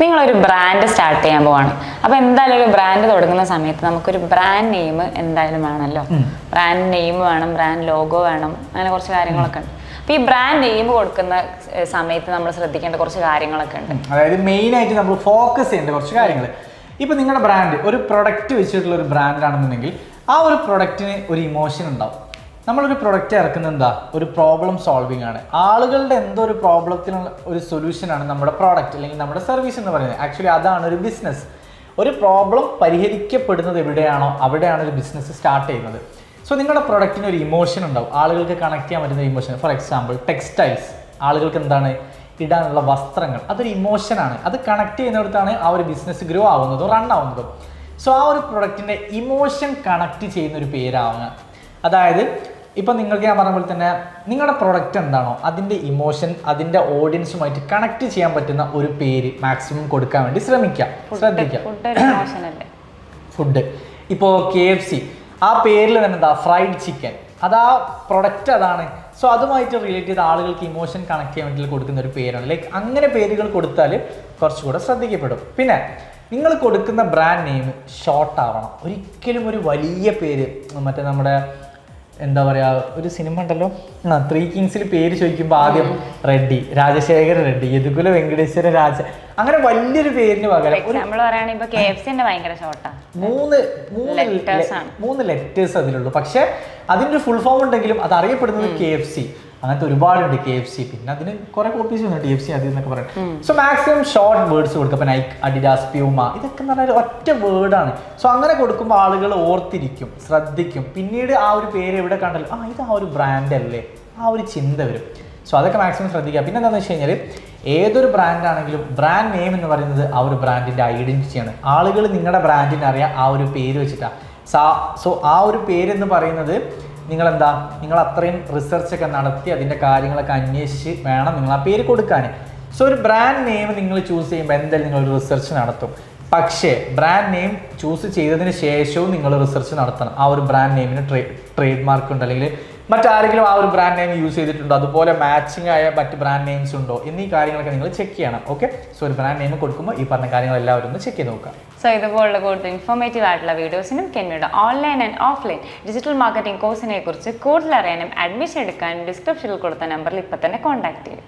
നിങ്ങളൊരു brand start ചെയ്യാൻ പോവാണ്. അപ്പോൾ എന്തായാലും ഒരു ബ്രാൻഡ് തുടങ്ങുന്ന സമയത്ത് നമുക്കൊരു ബ്രാൻഡ് നെയിം എന്തായാലും വേണമല്ലോ. ബ്രാൻഡ് നെയിം വേണം, ബ്രാൻഡ് ലോഗോ വേണം, അങ്ങനെ കുറച്ച് കാര്യങ്ങളൊക്കെ ഉണ്ട്. അപ്പോൾ ഈ ബ്രാൻഡ് നെയിം കൊടുക്കുന്ന സമയത്ത് നമ്മൾ ശ്രദ്ധിക്കേണ്ട കുറച്ച് കാര്യങ്ങളൊക്കെ ഉണ്ട്. അതായത് മെയിനായിട്ട് നമ്മൾ ഫോക്കസ് ചെയ്യേണ്ട കുറച്ച് കാര്യങ്ങൾ. ഇപ്പോൾ നിങ്ങളുടെ ബ്രാൻഡ് ഒരു പ്രൊഡക്റ്റ് വെച്ചിട്ടുള്ള ഒരു ബ്രാൻഡാണെന്നുണ്ടെങ്കിൽ ആ ഒരു പ്രൊഡക്റ്റിന് ഒരു ഇമോഷൻ ഉണ്ടാവും. നമ്മളൊരു പ്രൊഡക്റ്റ് ഇറക്കുന്നത് എന്താ, ഒരു പ്രോബ്ലം സോൾവിങ് ആണ്. ആളുകളുടെ എന്തോ ഒരു പ്രോബ്ലത്തിനുള്ള ഒരു സൊല്യൂഷനാണ് നമ്മുടെ പ്രോഡക്റ്റ് അല്ലെങ്കിൽ നമ്മുടെ സർവീസ് എന്ന് പറയുന്നത്. ആക്ച്വലി അതാണ് ഒരു ബിസിനസ്. ഒരു പ്രോബ്ലം പരിഹരിക്കപ്പെടുന്നത് എവിടെയാണോ അവിടെയാണ് ഒരു ബിസിനസ് സ്റ്റാർട്ട് ചെയ്യുന്നത്. സോ നിങ്ങളുടെ പ്രൊഡക്റ്റിന് ഒരു ഇമോഷൻ ഉണ്ടാവും, ആളുകൾക്ക് കണക്ട് ചെയ്യാൻ പറ്റുന്ന ഇമോഷൻ. ഫോർ എക്സാമ്പിൾ ടെക്സ്റ്റൈൽസ്, ആളുകൾക്ക് എന്താണ് ഇടാനുള്ള വസ്ത്രങ്ങൾ, അതൊരു ഇമോഷനാണ്. അത് കണക്ട് ചെയ്യുന്നിടത്താണ് ആ ഒരു ബിസിനസ് ഗ്രോ ആവുന്നതും റൺ ആവുന്നതും. സോ ആ ഒരു പ്രൊഡക്റ്റിൻ്റെ ഇമോഷൻ കണക്ട് ചെയ്യുന്ന ഒരു പേരാവുക. അതായത് ഇപ്പം നിങ്ങൾക്ക് ഞാൻ പറഞ്ഞ പോലെ തന്നെ നിങ്ങളുടെ പ്രൊഡക്റ്റ് എന്താണോ അതിൻ്റെ ഇമോഷൻ അതിൻ്റെ ഓഡിയൻസുമായിട്ട് കണക്ട് ചെയ്യാൻ പറ്റുന്ന ഒരു പേര് മാക്സിമം കൊടുക്കാൻ വേണ്ടി ശ്രദ്ധിക്കുക. ഫുഡ് ഇപ്പോൾ KFC, ആ പേരിൽ തന്നെ എന്താ ഫ്രൈഡ് ചിക്കൻ, അത് ആ പ്രൊഡക്റ്റ് അതാണ്. സോ അതുമായിട്ട് റിലേറ്റ് ചെയ്ത ആളുകൾക്ക് ഇമോഷൻ കണക്ട് ചെയ്യാൻ വേണ്ടി കൊടുക്കുന്ന ഒരു പേരാണ്. ലൈക്ക് അങ്ങനെ പേരുകൾ കൊടുത്താൽ കുറച്ചുകൂടെ ശ്രദ്ധിക്കപ്പെടും. പിന്നെ നിങ്ങൾ കൊടുക്കുന്ന ബ്രാൻഡ് നെയിം ഷോർട്ട് ആവണം. ഒരിക്കലും ഒരു വലിയ പേര്, മറ്റേ നമ്മുടെ എന്താ പറയുക, ഒരു സിനിമ ഉണ്ടല്ലോ, 3 Kings പേര് ചോദിക്കുമ്പോൾ ആദ്യം റെഡ്ഡി, രാജശേഖര റെഡ്ഡി, യദുകുല വെങ്കടേശ്വര രാജ, അങ്ങനെ വലിയൊരു പേരിന് പകരം മൂന്ന് ലെറ്റേഴ്സ് അതിലുള്ളൂ. പക്ഷെ അതിൻ്റെ ഫുൾ ഫോം ഉണ്ടെങ്കിലും അത് അറിയപ്പെടുന്നത് KFC. അങ്ങനത്തെ ഒരുപാടുണ്ട് KFC. പിന്നെ അതിന് കുറെ കോപ്പീസ് ഉണ്ട് TFC അതിൽ നിന്നൊക്കെ പറയാം. സോ മാക്സിമം ഷോർട്ട് വേർഡ്സ് കൊടുക്കുക. ഇപ്പം നൈക്ക്, അഡിഡാസ്, പ്യൂമ, ഇതൊക്കെ എന്ന് പറഞ്ഞാൽ ഒറ്റ വേർഡാണ്. സോ അങ്ങനെ കൊടുക്കുമ്പോൾ ആളുകൾ ഓർത്തിരിക്കും, ശ്രദ്ധിക്കും. പിന്നീട് ആ ഒരു പേര് എവിടെ കണ്ടാലും ഇത് ആ ഒരു ബ്രാൻഡ് അല്ലേ, ആ ഒരു ചിന്ത വരും. സോ അതൊക്കെ മാക്സിമം ശ്രദ്ധിക്കുക. പിന്നെ എന്താണെന്ന് വെച്ച് കഴിഞ്ഞാൽ ഏതൊരു ബ്രാൻഡാണെങ്കിലും ബ്രാൻഡ് നെയിം എന്ന് പറയുന്നത് ആ ഒരു ബ്രാൻഡിൻ്റെ ഐഡൻറ്റിറ്റിയാണ്. ആളുകൾ നിങ്ങളുടെ ബ്രാൻഡിനെ അറിയാം ആ ഒരു പേര് വെച്ചിട്ടാണ്. സോ ആ ഒരു പേരെന്ന് പറയുന്നത് നിങ്ങൾ അത്രയും റിസർച്ചൊക്കെ നടത്തി അതിൻ്റെ കാര്യങ്ങളൊക്കെ അന്വേഷിച്ച് വേണം നിങ്ങൾ ആ പേര് കൊടുക്കാൻ. സോ ഒരു ബ്രാൻഡ് നെയിം നിങ്ങൾ ചൂസ് ചെയ്യുമ്പോൾ എന്തായാലും നിങ്ങളൊരു റിസർച്ച് നടത്തും. പക്ഷേ ബ്രാൻഡ് നെയിം ചൂസ് ചെയ്തതിന് ശേഷവും നിങ്ങൾ റിസർച്ച് നടത്തണം. ആ ഒരു ബ്രാൻഡ് നെയിമിന് ട്രേഡ് മാർക്ക് ഉണ്ടോ, അല്ലെങ്കിൽ മറ്റാരെങ്കിലും ആ ഒരു ബ്രാൻഡ് നെയിം യൂസ് ചെയ്തിട്ടുണ്ടോ, അതുപോലെ മാച്ചിങ് ആയ മറ്റ് ബ്രാൻഡ് നെയിംസ് ഉണ്ടോ എന്നീ കാര്യങ്ങളൊക്കെ നിങ്ങൾ ചെക്ക് ചെയ്യണം. ഓക്കെ, സോ ഒരു ബ്രാൻഡ് നെയിം കൊടുക്കുമ്പോൾ ഈ പറഞ്ഞ കാര്യങ്ങൾ എല്ലാവരും ഒന്ന് ചെക്ക് ചെയ്ത് നോക്കുക. സോ ഇതുപോലുള്ള കൂടുതൽ ഇൻഫോർമേറ്റീവ് ആയിട്ടുള്ള വീഡിയോസിനും കെൻമിയുടെ online and offline digital marketing കോഴ്സിനെ കുറിച്ച് കൂടുതൽ അറിയാനും അഡ്മിഷൻ എടുക്കാനും ഡിസ്ക്രിപ്ഷനിൽ കൊടുത്ത നമ്പറിൽ ഇപ്പം തന്നെ കോൺടാക്ട് ചെയ്യും.